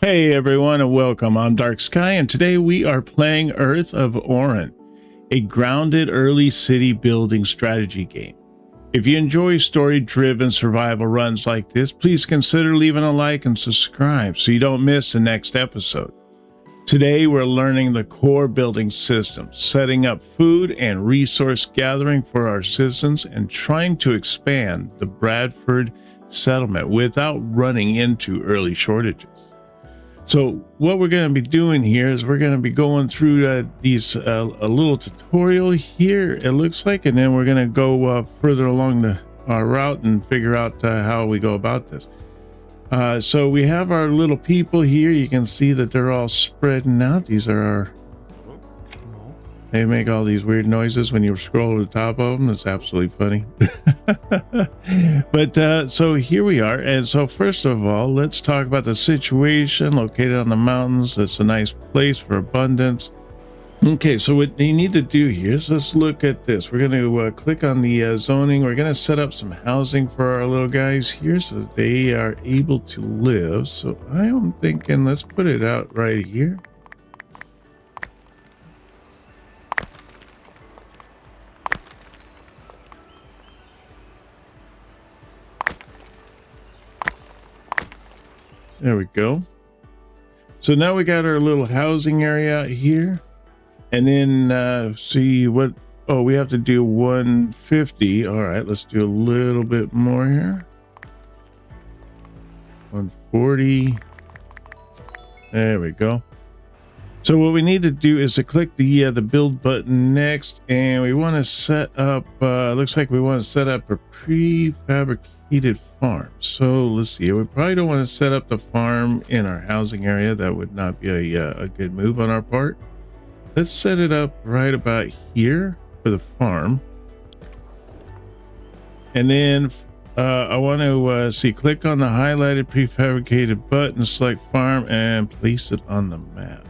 Hey everyone and welcome. I'm Dark Skye and today we are playing Earth of Oryn, a grounded early city building strategy game. If you enjoy story-driven survival runs like this, please consider leaving a like and subscribe so you don't miss the next episode. Today we're learning the core building system, setting up food and resource gathering for our citizens, and trying to expand the Bradford settlement without running into early shortages. So what we're going to be doing here is we're going to be going through a little tutorial here, it looks like, and then we're going to go further along our route and figure out how we go about this. So we have our little people here. You can see that they're all spreading out. These are our... They make all these weird noises when you scroll over the top of them. It's absolutely funny. But so here we are. And so first of all, let's talk about the situation located on the mountains. It's a nice place for abundance. Okay, so what you need to do here is let's look at this. We're going to click on the zoning. We're going to set up some housing for our little guys here so that they are able to live. So I am thinking let's put it out right here. There we go. So now we got our little housing area here. And then see what... Oh, we have to do 150. All right, let's do a little bit more here. 140. There we go. So what we need to do is to click the build button next, and we want to set up looks like we want to set up a prefabricated farm. So let's see, we probably don't want to set up the farm in our housing area. That would not be a good move on our part. Let's set it up right about here for the farm, and then I want to see, click on the highlighted prefabricated button, select farm, and place it on the map.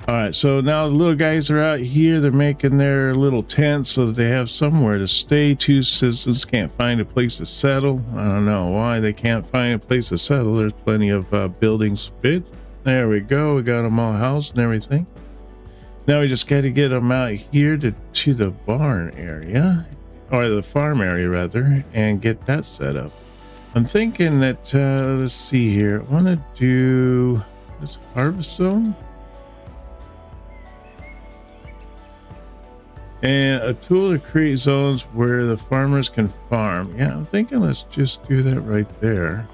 All right, so now the little guys are out here. They're making their little tents so that they have somewhere to stay. Two citizens can't find a place to settle. I don't know why they can't find a place to settle. There's plenty of buildings bid. There we go. We got them all housed and everything. Now we just got to get them out here to the barn area, or the farm area rather, and get that set up. I'm thinking that, let's see here. I want to do this harvest zone. And a tool to create zones where the farmers can farm. Yeah, I'm thinking let's just do that right there.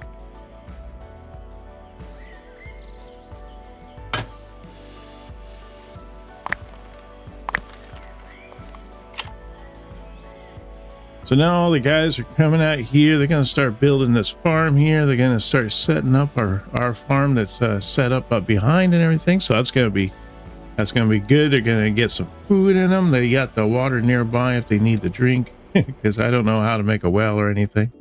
So now all the guys are coming out here. They're going to start building this farm here. They're going to start setting up our farm that's set up behind and everything. So that's going to be good. They're going to get some food in them. They got the water nearby if they need to drink, because I don't know how to make a well or anything.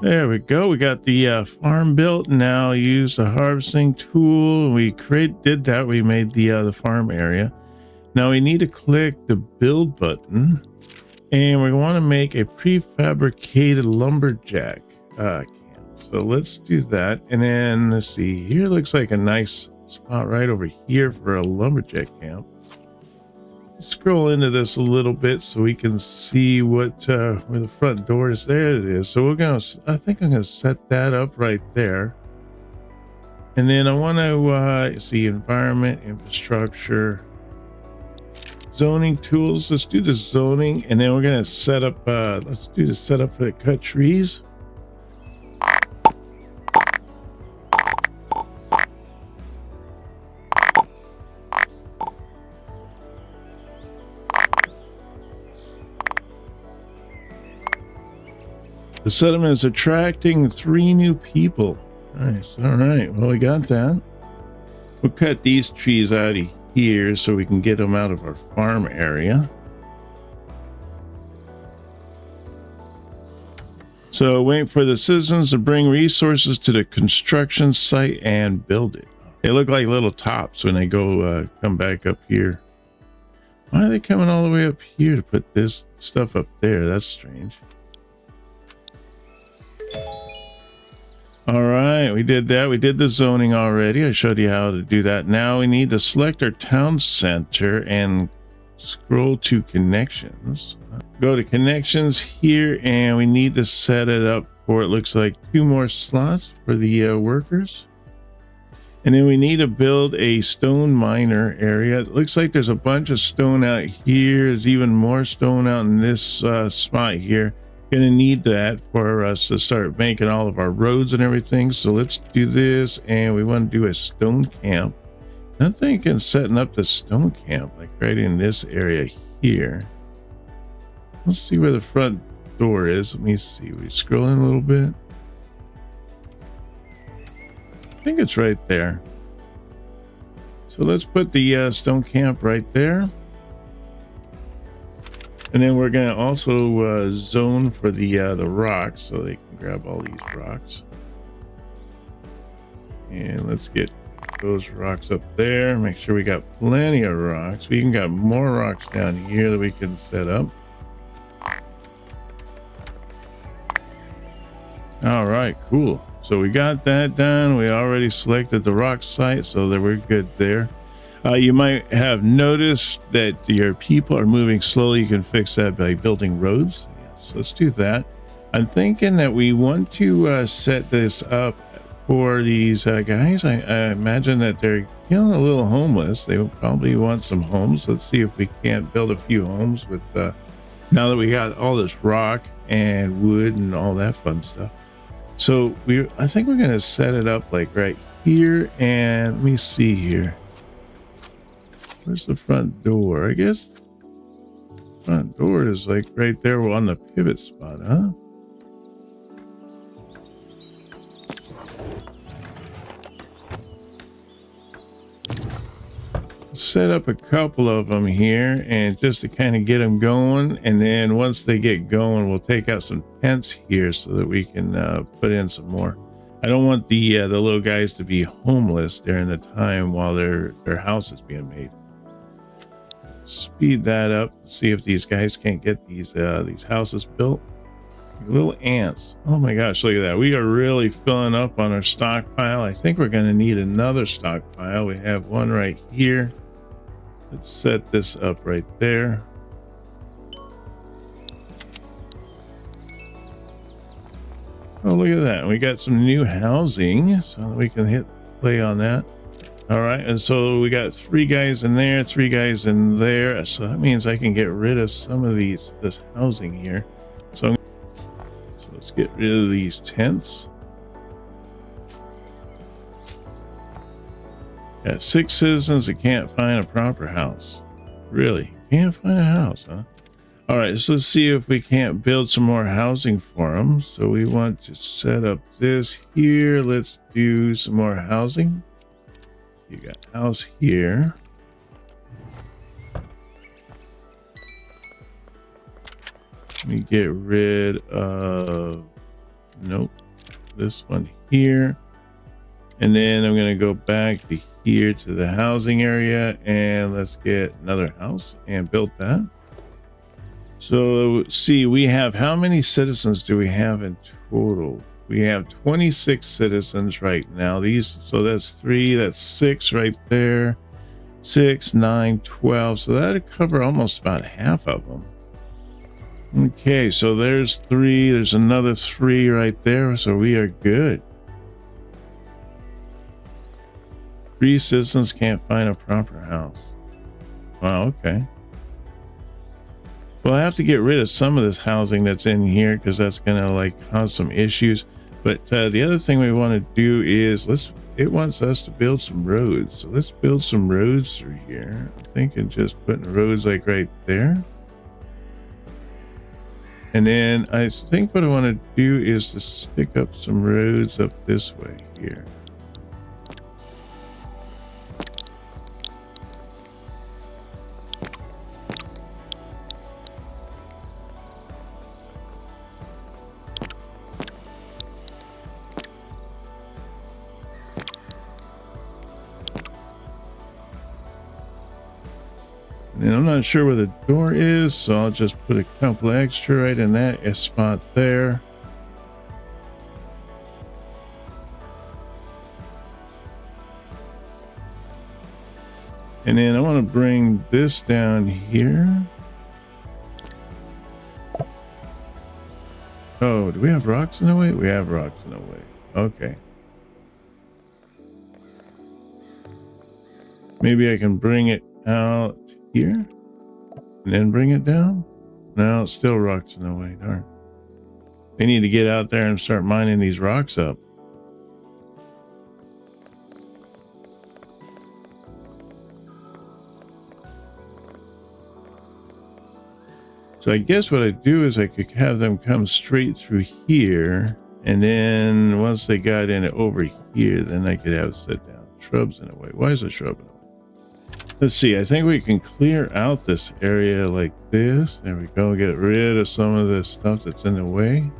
There we go. We got the farm built. Now use the harvesting tool. We did that. We made the farm area. Now we need to click the build button, and we want to make a prefabricated lumberjack camp. So let's do that. And then let's see, here looks like a nice spot right over here for a lumberjack camp. Scroll into this a little bit so we can see what where the front door is. There it is. So I think I'm gonna set that up right there. And then I want to see environment, infrastructure, zoning tools. Let's do the zoning, and then we're gonna set up let's do the setup for the cut trees. The settlement is attracting 3 new people. Nice. All right. Well, we got that. We'll cut these trees out of here so we can get them out of our farm area. So wait for the citizens to bring resources to the construction site and build it. They look like little tops when they go come back up here. Why are they coming all the way up here to put this stuff up there? That's strange. All right, we did that. We did the zoning already. I showed you how to do that. Now we need to select our town center and scroll to connections. Go to connections here, and we need to set it up for, it looks like, 2 more slots for the workers. And then we need to build a stone miner area. It looks like there's a bunch of stone out here. There's even more stone out in this spot here. Gonna need that for us to start making all of our roads and everything. So let's do this, and we want to do a stone camp. I'm thinking setting up the stone camp like right in this area here. Let's see where the front door is. Let me see. We scroll in a little bit. I think it's right there. So let's put the stone camp right there. And then we're going to also zone for the rocks, so they can grab all these rocks. And let's get those rocks up there. Make sure we got plenty of rocks. We even got more rocks down here that we can set up. All right, cool. So we got that done. We already selected the rock site, so that we're good there. You might have noticed that your people are moving slowly. You can fix that by building roads. Yes, let's do that. I'm thinking that we want to set this up for these guys. I imagine that they're feeling a little homeless. They will probably want some homes. Let's see if we can't build a few homes with now that we got all this rock and wood and all that fun stuff. So I think we're going to set it up like right here, and let me see here. Where's the front door? I guess front door is like right there. We're on the pivot spot, huh? Set up a couple of them here, and just to kind of get them going, and then once they get going, we'll take out some tents here so that we can put in some more. I don't want the little guys to be homeless during the time while their house is being made. Speed that up, see if these guys can't get these houses built. Little ants. Oh my gosh, look at that. We are really filling up on our stockpile. I think we're going to need another stockpile. We have one right here. Let's set this up right there. Oh, look at that. We got some new housing, so we can hit play on that. All right, and so we got 3 guys in there, 3 guys in there. So that means I can get rid of some of this housing here. So let's get rid of these tents. Got 6 citizens that can't find a proper house. Really? Can't find a house, huh? All right, so let's see if we can't build some more housing for them. So we want to set up this here. Let's do some more housing. You got house here. Let me get rid of, nope, this one here. And then I'm going to go back to here to the housing area, and let's get another house and build that. So see, we have, how many citizens do we have in total? We have 26 citizens right now. So that's 3, that's 6 right there. 6, 9, 12. So that'd cover almost about half of them. Okay, so there's 3. There's another 3 right there. So we are good. 3 citizens can't find a proper house. Wow, okay. Well, I have to get rid of some of this housing that's in here because that's gonna like cause some issues. But the other thing we want to do is it wants us to build some roads. So let's build some roads through here. I'm thinking just putting roads like right there. And then I think what I want to do is to stick up some roads up this way here. And I'm not sure where the door is, so I'll just put a couple extra right in that spot there. And then I want to bring this down here. Oh, do we have rocks in the way? We have rocks in the way. Okay. Maybe I can bring it out here and then bring it down. No, it's still rocks in the way. Darn. They need to get out there and start mining these rocks up. So I guess what I do is I could have them come straight through here, and then once they got in it over here, then I could have set down shrubs in a way. Why is a shrub in a way? Let's see. I think we can clear out this area like this. There we go. Get rid of some of this stuff that's in the way.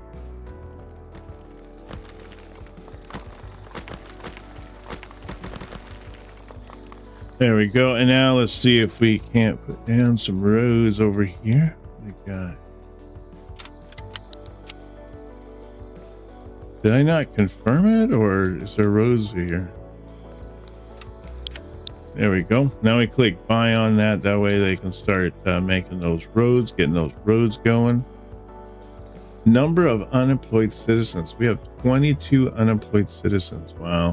There we go. And now let's see if we can't put down some roads over here. My God. Did I not confirm it, or is there roads here? There we go. Now we click buy on that. That way they can start making those roads, getting those roads going. Number of unemployed citizens. We have 22 unemployed citizens. Wow.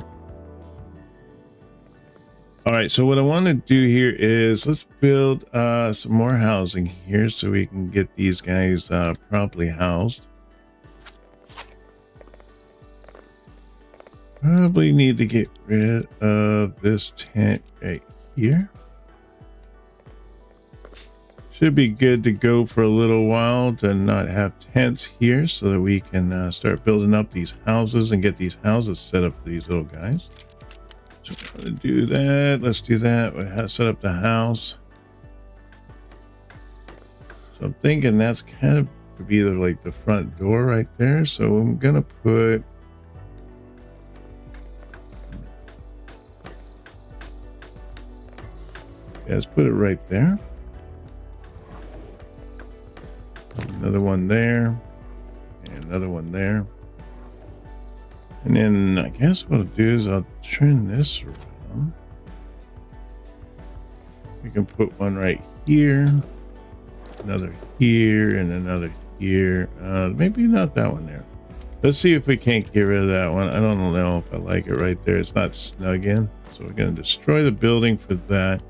All right, so what I want to do here is let's build some more housing here so we can get these guys properly housed. Probably need to get rid of this tent right here. Should be good to go for a little while to not have tents here so that we can start building up these houses and get these houses set up for these little guys. So we're going to do that. Let's do that. We have to set up the house. So I'm thinking that's kind of could be like the front door right there. So I'm going to put let's put it right there. Another one there. And another one there. And then I guess what I'll do is I'll turn this around. We can put one right here, another here, and another here. Maybe not that one there. Let's see if we can't get rid of that one. I don't know if I like it right there. It's not snug in. So we're going to destroy the building for that.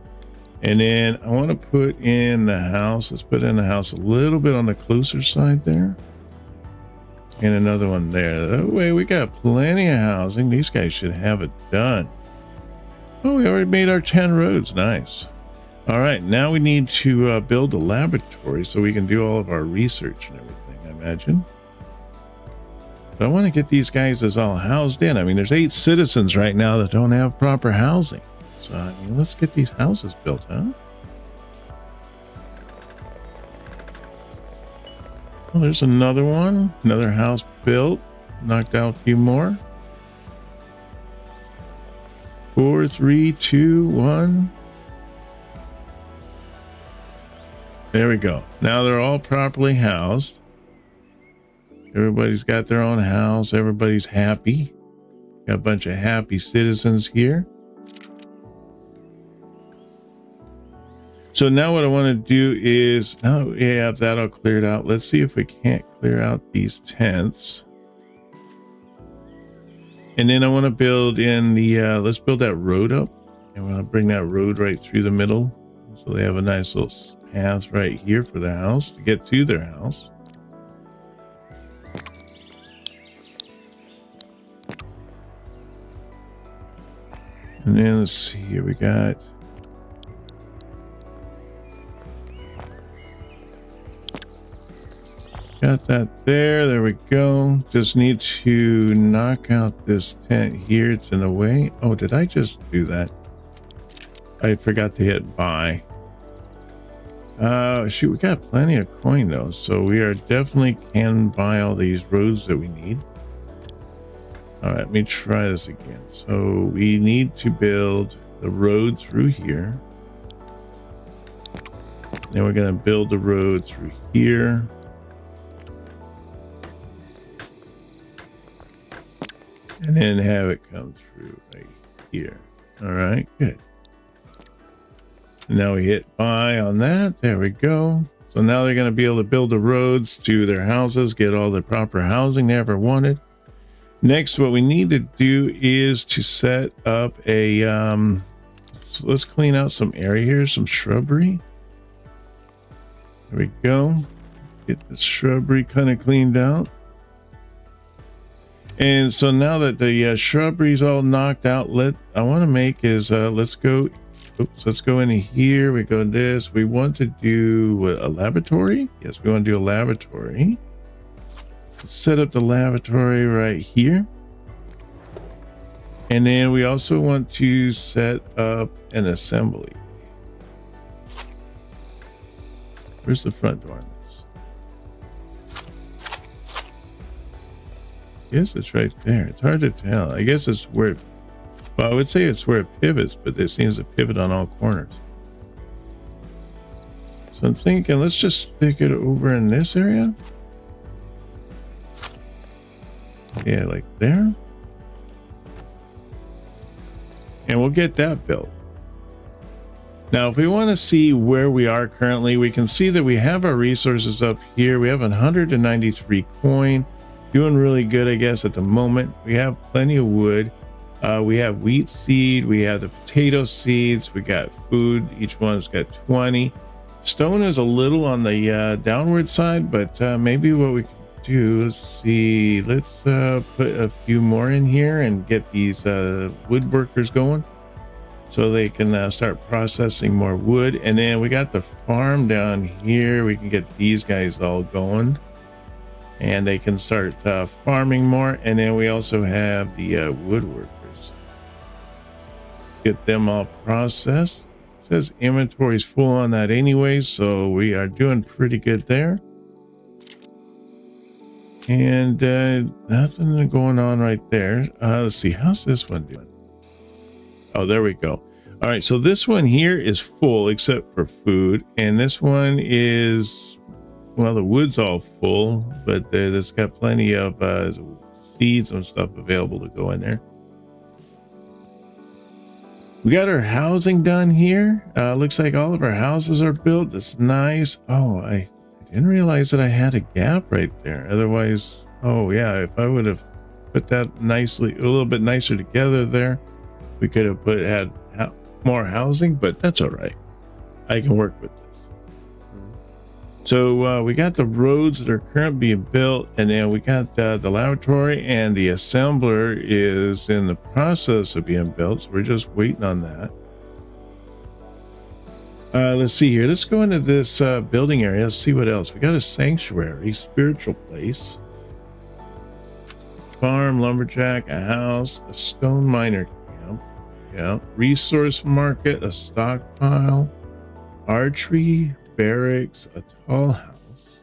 And then I want to put in the house. Let's put in the house a little bit on the closer side there. And another one there. That way we got plenty of housing. These guys should have it done. Oh, we already made our 10 roads. Nice. All right, now we need to build a laboratory so we can do all of our research and everything, I imagine. But I want to get these guys as all housed in. I mean, there's 8 citizens right now that don't have proper housing. So, I mean, let's get these houses built, huh? Well, there's another one. Another house built. Knocked out a few more. 4, 3, 2, 1. There we go. Now they're all properly housed. Everybody's got their own house. Everybody's happy. Got a bunch of happy citizens here. So now what I want to do is, now we have that all cleared out. Let's see if we can't clear out these tents. And then I want to build in the, let's build that road up. And we're going to bring that road right through the middle. So they have a nice little path right here for the house to get to their house. And then let's see here, we got that there. There we go. Just need to knock out this tent here. It's in the way. Oh, did I just do that? I forgot to hit buy. Shoot, we got plenty of coin though, so we are definitely can buy all these roads that we need. All right, let me try this again. So we need to build the road through here. Then we're going to build the road through here. And then have it come through right here. All right, good. Now we hit buy on that. There we go. So now they're going to be able to build the roads to their houses, get all the proper housing they ever wanted. Next, what we need to do is to set up a, so let's clean out some area here, some shrubbery. There we go. Get the shrubbery kind of cleaned out. And so now that the shrubbery is all knocked out, I want to make is, let's go into here. We go this. We want to do a laboratory. Yes, we want to do a laboratory. Let's set up the laboratory right here. And then we also want to set up an assembly. Where's the front door on this? Yes, it's right there. It's hard to tell. I guess it's where, well, I would say it's where it pivots, but it seems to pivot on all corners. So I'm thinking, let's just stick it over in this area. Yeah, like there. And we'll get that built. Now, if we want to see where we are currently, we can see that we have our resources up here. We have 193 coin. Doing really good, I guess, at the moment. We have plenty of wood. We have wheat seed. We have the potato seeds. We got food. Each one's got 20. Stone is a little on the downward side, but maybe what we can do, let's see. Let's put a few more in here and get these woodworkers going so they can start processing more wood. And then we got the farm down here. We can get these guys all going and they can start farming more. And then we also have the woodworkers. Let's get them all processed. It says inventory's full on that anyway, so we are doing pretty good there. And nothing going on right there. Let's see, how's this one doing? Oh, there we go. All right, so this one here is full except for food, and this one is, well, the wood's all full, but it's got plenty of seeds and stuff available to go in there. We got our housing done here. Looks like all of our houses are built. That's nice. Oh, I didn't realize that I had a gap right there. Otherwise, oh yeah, if I would have put that nicely, a little bit nicer together there, we could have had more housing, but that's all right. I can work with this. So we got the roads that are currently being built, and then we got the laboratory, and the assembler is in the process of being built. So we're just waiting on that. Let's see here. Let's go into this building area. Let's see what else. We got a sanctuary, spiritual place, farm, lumberjack, a house, a stone miner camp, yeah, resource market, a stockpile, archery, barracks, a tall house.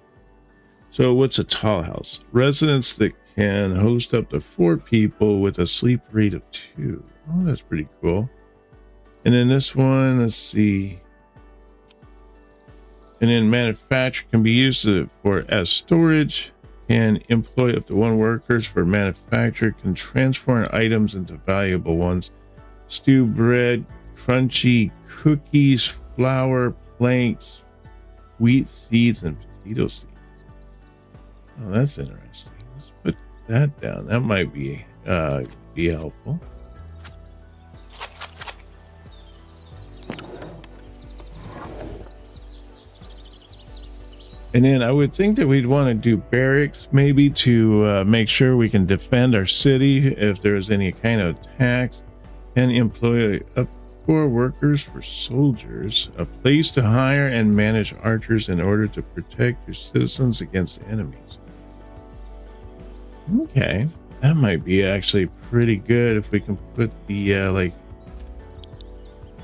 So what's a tall house? Residence that can host up to 4 people with a sleep rate of 2. Oh, that's pretty cool. And then this one, let's see. And then manufacture can be used as storage, can employ up to 1 workers for manufacture, can transform items into valuable ones, stew bread, crunchy cookies, flour, planks, wheat seeds, and potato seeds. Oh, that's interesting. Let's put that down. That might be helpful. And then I would think that we'd want to do barracks maybe to make sure we can defend our city if there's any kind of attacks, and employ up 4 workers for soldiers, a place to hire and manage archers in order to protect your citizens against enemies. Okay, that might be actually pretty good if we can put the like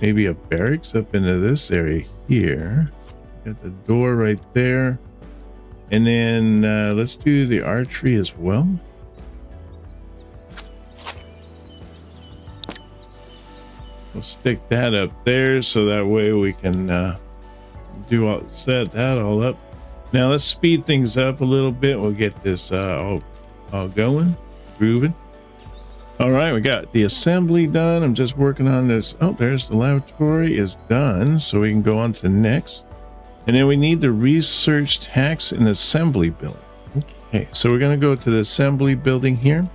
maybe a barracks up into this area here. Got the door right there. And then let's do the archery as well. We'll stick that up there so that way we can set that all up. Now let's speed things up a little bit. We'll get this all going, grooving. All right, we got the assembly done. I'm just working on this. Oh, there's the laboratory is done. So we can go on to next. And then we need the research tax and assembly building. Okay, so we're going to go to the assembly building here.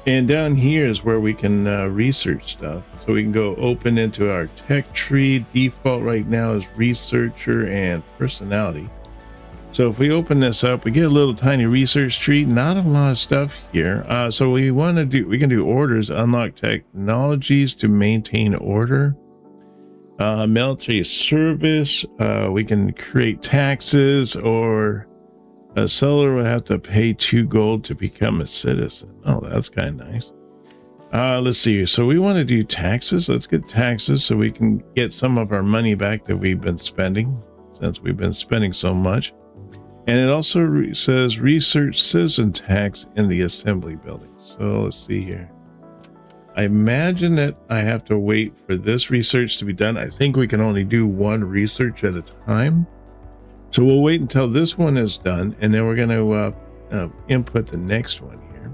And down here is where we can research stuff. So we can go open into our tech tree. Default right now is researcher and personality. So if we open this up, we get a little tiny research tree, not a lot of stuff here. So we can do orders, unlock technologies to maintain order, military service. We can create taxes, or a seller will have to pay 2 gold to become a citizen. Oh, that's kind of nice. Let's see. So we want to do taxes. Let's get taxes so we can get some of our money back that we've been spending, since we've been spending so much. And it also says research citizen tax in the assembly building. So let's see here. I imagine that I have to wait for this research to be done. I think we can only do 1 research at a time. So we'll wait until this one is done, and then we're going to input the next one here.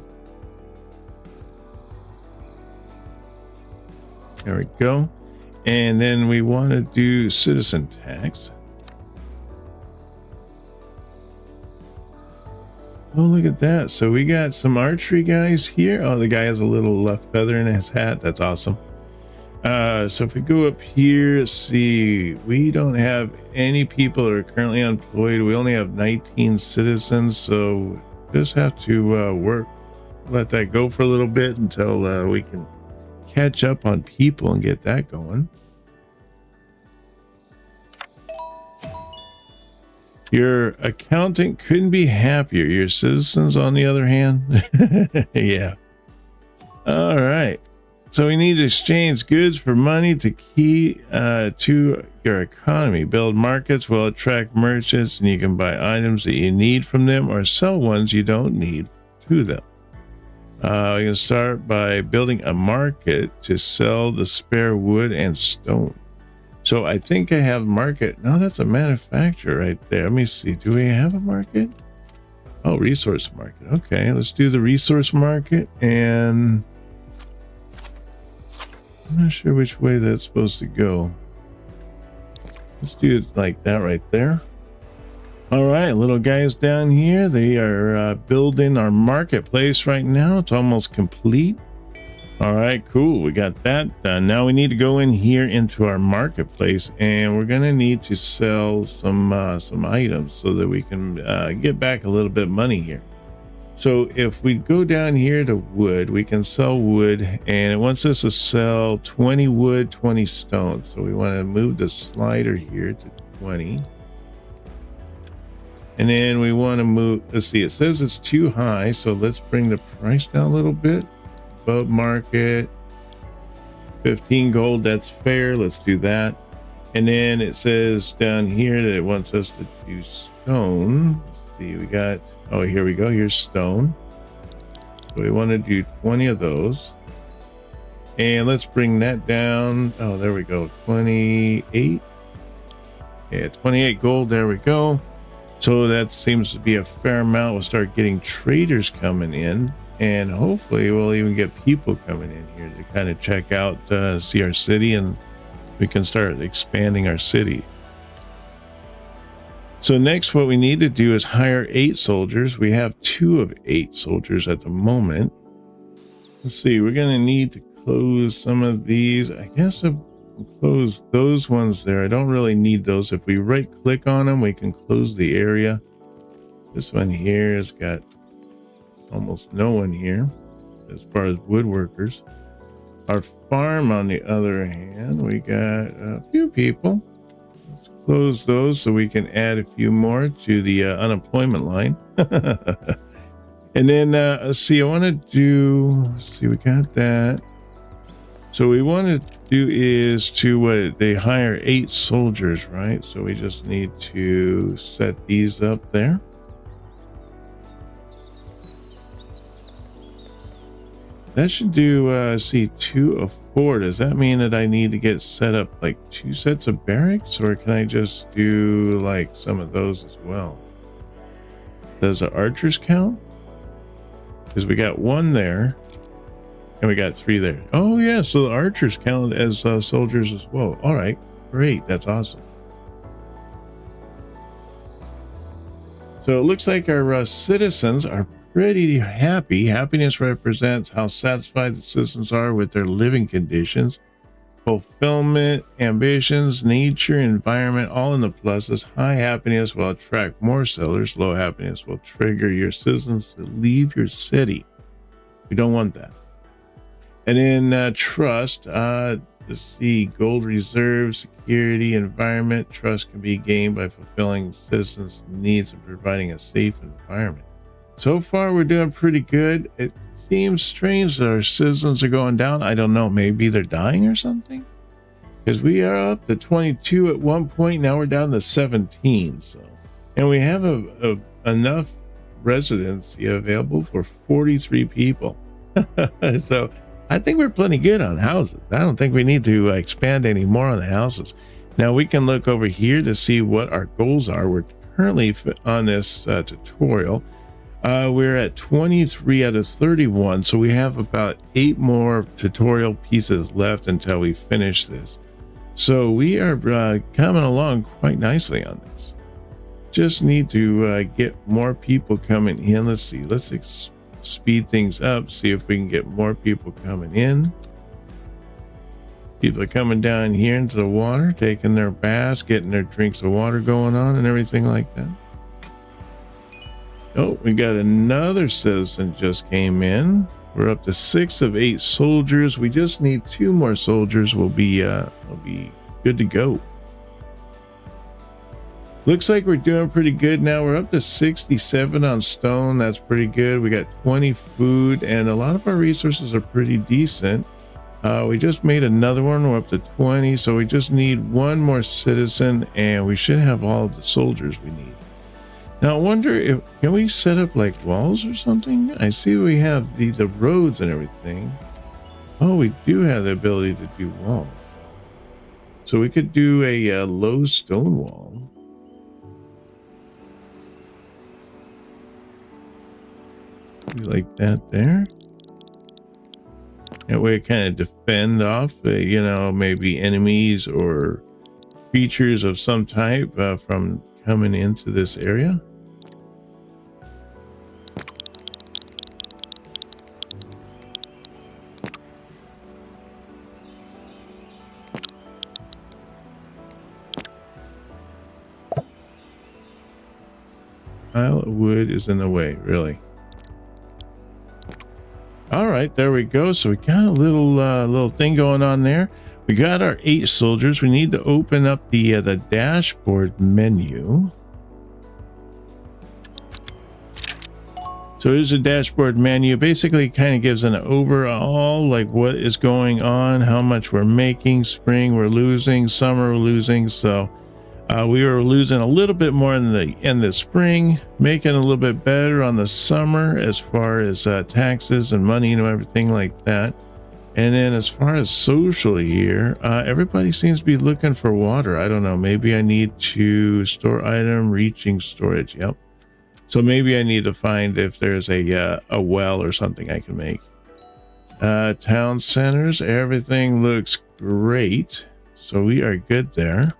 There we go. And then we want to do citizen tax. Oh, look at that. So we got some archery guys here. Oh, the guy has a little feather in his hat. That's awesome. So if we go up here, let's see, we don't have any people that are currently employed. We only have 19 citizens. So just have to let that go for a little bit until we can catch up on people and get that going. Your accountant couldn't be happier. Your citizens, on the other hand. Yeah. All right. So we need to exchange goods for money to key to your economy. Build markets will attract merchants, and you can buy items that you need from them or sell ones you don't need to them. You can start by building a market to sell the spare wood and stone. So I think I have market. No, that's a manufacturer right there. Let me see. Do we have a market? Oh, resource market. Okay, let's do the resource market. And I'm not sure which way that's supposed to go. Let's do it like that right there. All right, little guys down here. They are building our marketplace right now. It's almost complete. All right, cool. We got that done. Now we need to go in here into our marketplace, and we're gonna need to sell some items so that we can get back a little bit of money here. So if we go down here to wood, we can sell wood, and it wants us to sell 20 wood, 20 stone. So we want to move the slider here to 20. And then we want to move, let's see, it says it's too high. So let's bring the price down a little bit. Above market, 15 gold, that's fair. Let's do that. And then it says down here that it wants us to do stone. Let's see, we got, oh, here we go. Here's stone. So we want to do 20 of those. And let's bring that down. Oh, there we go. 28. Yeah, 28 gold. There we go. So that seems to be a fair amount. We'll start getting traders coming in. And hopefully we'll even get people coming in here to kind of check out, see our city, and we can start expanding our city. So next, what we need to do is hire 8 soldiers. We have 2 of 8 soldiers at the moment. Let's see, we're going to need to close some of these. I guess I'll close those ones there. I don't really need those. If we right click on them, we can close the area. This one here has got almost no one here as far as woodworkers. Our farm, on the other hand, we got a few people. Let's close those so we can add a few more to the unemployment line. And then let's see, I want to do, let's see, we got that. So we want to do is to they hire 8 soldiers, right? So we just need to set these up there. That should do, see, 2 of 4. Does that mean that I need to get set up like 2 sets of barracks, or can I just do like some of those as well? Does the archers count? Because we got 1 there. And we got 3 there. Oh yeah, so the archers count as soldiers as well. All right, great, that's awesome. So it looks like our citizens are pretty happy. Happiness represents how satisfied the citizens are with their living conditions. Fulfillment, ambitions, nature, environment, all in the pluses. High happiness will attract more settlers. Low happiness will trigger your citizens to leave your city. We don't want that. And in trust, let's see, gold reserves, security, environment. Trust can be gained by fulfilling citizens' needs and providing a safe environment. So far, we're doing pretty good. It seems strange that our citizens are going down. I don't know. Maybe they're dying or something? Because we are up to 22 at one point. Now we're down to 17. So, and we have enough residency available for 43 people. So I think we're plenty good on houses. I don't think we need to expand any more on the houses. Now we can look over here to see what our goals are. We're currently on this tutorial. We're at 23 out of 31, so we have about 8 more tutorial pieces left until we finish this. So we are coming along quite nicely on this. Just need to get more people coming in. Let's see, let's speed things up, see if we can get more people coming in. People are coming down here into the water, taking their baths, getting their drinks of water going on and everything like that. Oh, we got another citizen just came in. We're up to 6 of 8 soldiers. We just need 2 more soldiers. We'll be good to go. Looks like we're doing pretty good now. We're up to 67 on stone. That's pretty good. We got 20 food, and a lot of our resources are pretty decent. We just made another one. We're up to 20, so we just need 1 more citizen, and we should have all of the soldiers we need. Now I wonder if can we set up like walls or something? I see we have the roads and everything. Oh, we do have the ability to do walls. So we could do a low stone wall. Like that there. That way it kind of defend off, you know, maybe enemies or creatures of some type from coming into this area. Pile of wood is in the way, really. All right, there we go. So we got a little thing going on there. We got our 8 soldiers. We need to open up the dashboard menu. So here's a dashboard menu. Basically, kind of gives an overall, like what is going on, how much we're making. Spring we're losing, summer we're losing. So we were losing a little bit more in the spring, making a little bit better on the summer as far as taxes and money and everything like that. And then as far as social here, everybody seems to be looking for water. I don't know, maybe I need to store item reaching storage. Yep. So maybe I need to find if there's a well or something I can make. Town centers, everything looks great. So we are good there.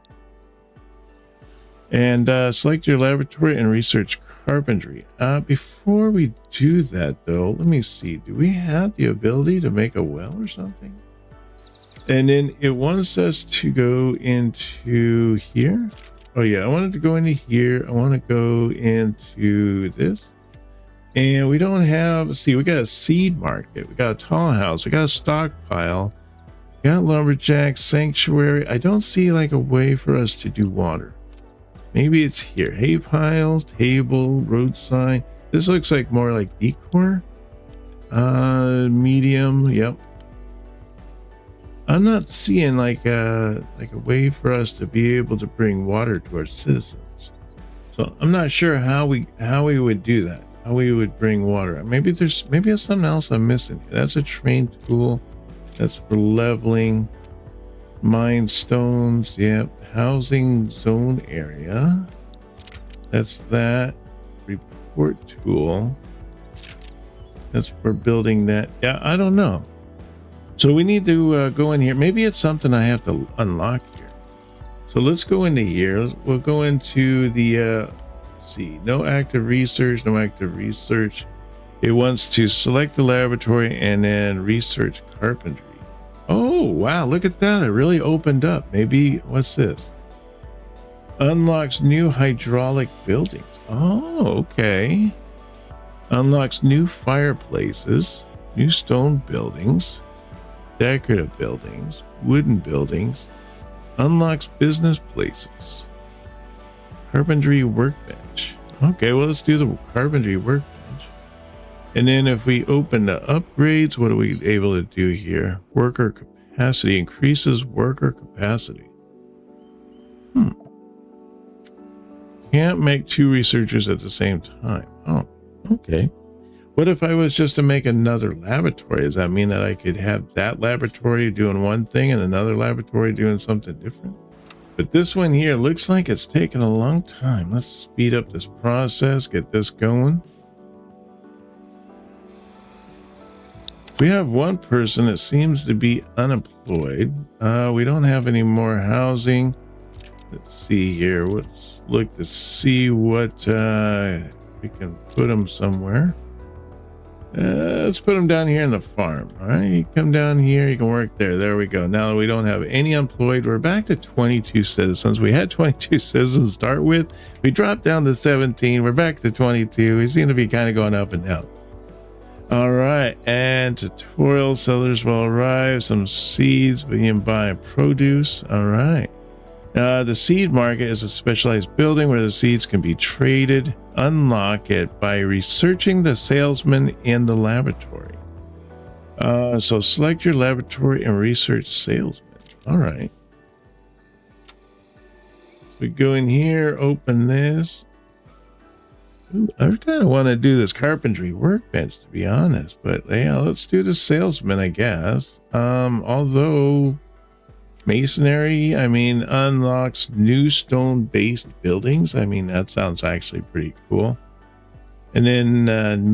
And select your laboratory and research carpentry. Before we do that though, let me see, do we have the ability to make a well or something? And then it wants us to go into here. Oh yeah, I wanted to go into here. I want to go into this. And we don't have, let's see, we got a seed market. We got a tall house. We got a stockpile. We got lumberjack, sanctuary. I don't see like a way for us to do water. Maybe it's here. Hay pile, table, roadside. This looks like more like decor. Medium. Yep. I'm not seeing like a way for us to be able to bring water to our citizens. So I'm not sure how we would do that. How we would bring water. Maybe there's something else I'm missing. That's a train tool. That's for leveling. Mine stones. Yep. Housing zone area. That's that. Report tool. That's for building that. Yeah, I don't know. So we need to go in here. Maybe it's something I have to unlock here. So let's go into here. We'll go into the, let's see, no active research, no active research. It wants to select the laboratory and then research carpentry. Oh, wow, look at that. It really opened up. Maybe, what's this? Unlocks new hydraulic buildings. Oh, okay. Unlocks new fireplaces, new stone buildings, decorative buildings, wooden buildings. Unlocks business places. Carpentry workbench. Okay, well, let's do the carpentry workbench. And then if we open the upgrades, what are we able to do here? Worker capacity increases worker capacity. Can't make two researchers at the same time. Oh, okay. What if I was just to make another laboratory? Does that mean that I could have that laboratory doing one thing and another laboratory doing something different? But this one here looks like it's taken a long time. Let's speed up this process, get this going. We have one person that seems to be unemployed. We don't have any more housing. Let's see here. Let's look to see what we can put them somewhere. Let's put them down here in the farm. All right, you come down here, you can work there. There we go. Now that we don't have any employed, we're back to 22 citizens. We had 22 citizens to start with. We dropped down to 17. We're back to 22. We seem to be kind of going up and down. All right, and tutorial sellers will arrive. Some seeds being buy produce. All right. The seed market is a specialized building where the seeds can be traded. Unlock it by researching the salesman in the laboratory. So select your laboratory and research salesman. All right. So we go in here, open this. Ooh, I kind of want to do this carpentry workbench, to be honest, but yeah, let's do the salesman, I guess. Although masonry, I mean, unlocks new stone-based buildings. I mean, that sounds actually pretty cool. And then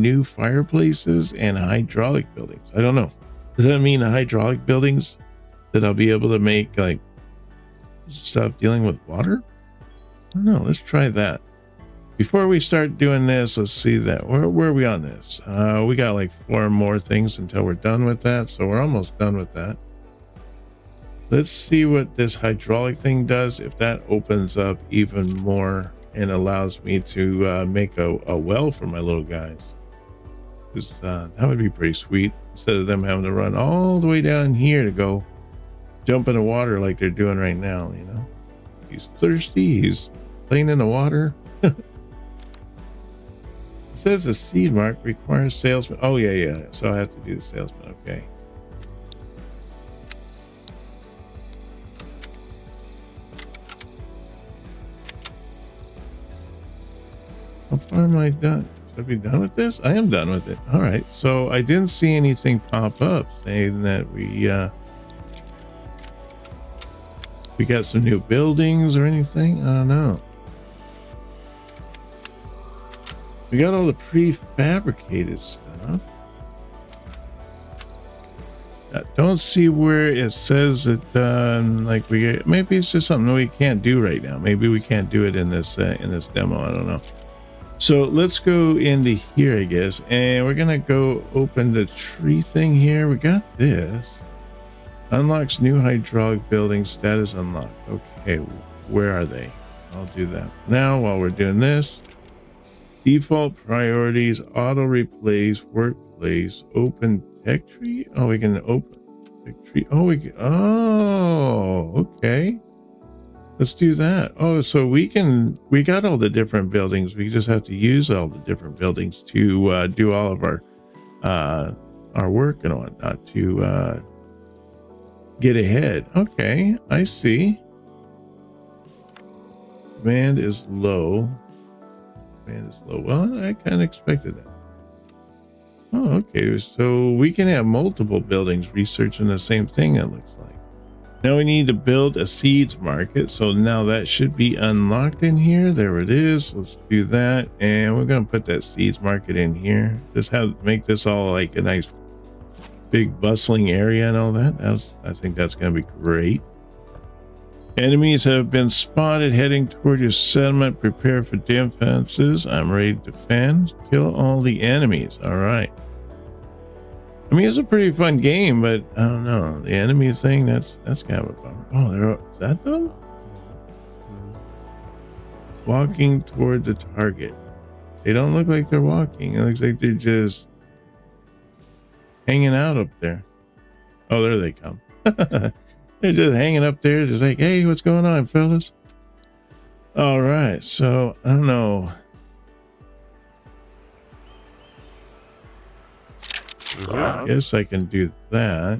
new fireplaces and hydraulic buildings. I don't know. Does that mean the hydraulic buildings that I'll be able to make like stuff dealing with water? I don't know. Let's try that. Before we start doing this, let's see that. Where are we on this? We got like 4 more things until we're done with that. So we're almost done with that. Let's see what this hydraulic thing does. If that opens up even more and allows me to make a well for my little guys. Because that would be pretty sweet. Instead of them having to run all the way down here to go jump in the water like they're doing right now, you know. He's thirsty. He's playing in the water. It says the seed mark requires salesman. Oh, yeah. So I have to do the salesman. Okay. How far am I done? Should I be done with this? I am done with it. All right. So I didn't see anything pop up saying that we got some new buildings or anything. I don't know. We got all the prefabricated stuff. I don't see where it says that like maybe it's just something we can't do right now. Maybe we can't do it in this demo. I don't know. So let's go into here, I guess, and we're gonna go open the tree thing here. We got this. Unlocks new hydraulic building, status unlocked. Okay, where are they? I'll do that now while we're doing this. Default priorities, auto replace, workplace, open tech tree. Oh, we can open tech tree. Oh, okay. Let's do that. Oh, so we got all the different buildings. We just have to use all the different buildings to do all of our work and whatnot to get ahead. Okay, I see. Demand is low. Well, I kind of expected that. Oh, okay. So we can have multiple buildings researching the same thing, it looks like. Now we need to build a seeds market. So now that should be unlocked in here. There it is. Let's do that. And we're going to put that seeds market in here. Just make this all like a nice big bustling area and all that. I think that's going to be great. Enemies have been spotted heading toward your settlement. Prepare for defenses. I'm ready to defend. Kill all the enemies. All right. I mean, it's a pretty fun game, but I don't know. The enemy thing, that's kind of a bummer. Oh, is that them? Walking toward the target. They don't look like they're walking. It looks like they're just hanging out up there. Oh, there they come. They're just hanging up there, just like, hey, what's going on, fellas? All right, so I don't know. I guess I can do that.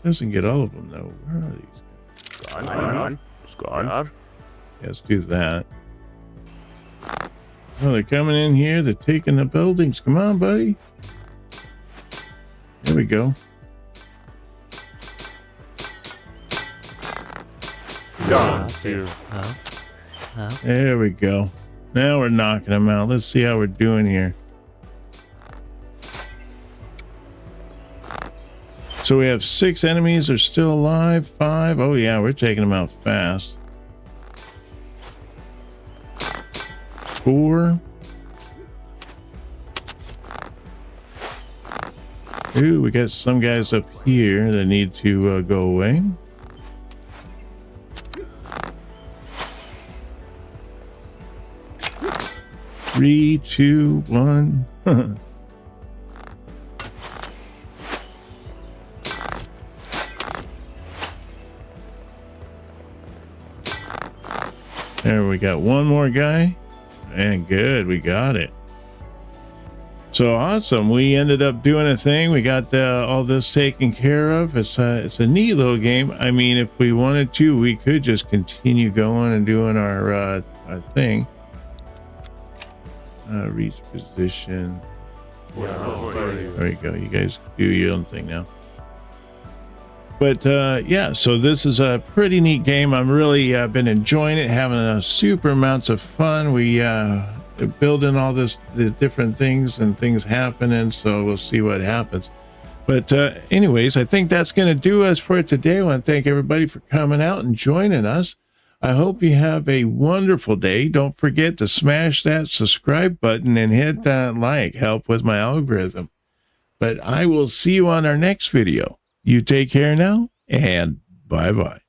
Doesn't get all of them though. Where are these guys? Skye. Let's do that. Oh, they're coming in here. They're taking the buildings. Come on, buddy. There we go. There we go. Now we're knocking them out. Let's see how we're doing here. So we have 6 enemies are still alive. 5. Oh yeah, we're taking them out fast. 4. Ooh, we got some guys up here that need to go away. 3, 2, 1. There, we got one more guy. And good, we got it. So awesome. We ended up doing a thing. We got all this taken care of. It's a neat little game. I mean, if we wanted to, we could just continue going and doing our thing. Reach position. There you go. You guys do your own thing now. But yeah, so this is a pretty neat game. I'm really been enjoying it, having super amounts of fun. We building all the different things and things happening, so we'll see what happens. But anyways, I think that's going to do us for today. I want to thank everybody for coming out and joining us. I hope you have a wonderful day. Don't forget to smash that subscribe button and hit that like. Help with my algorithm. But I will see you on our next video. You take care now, and bye-bye.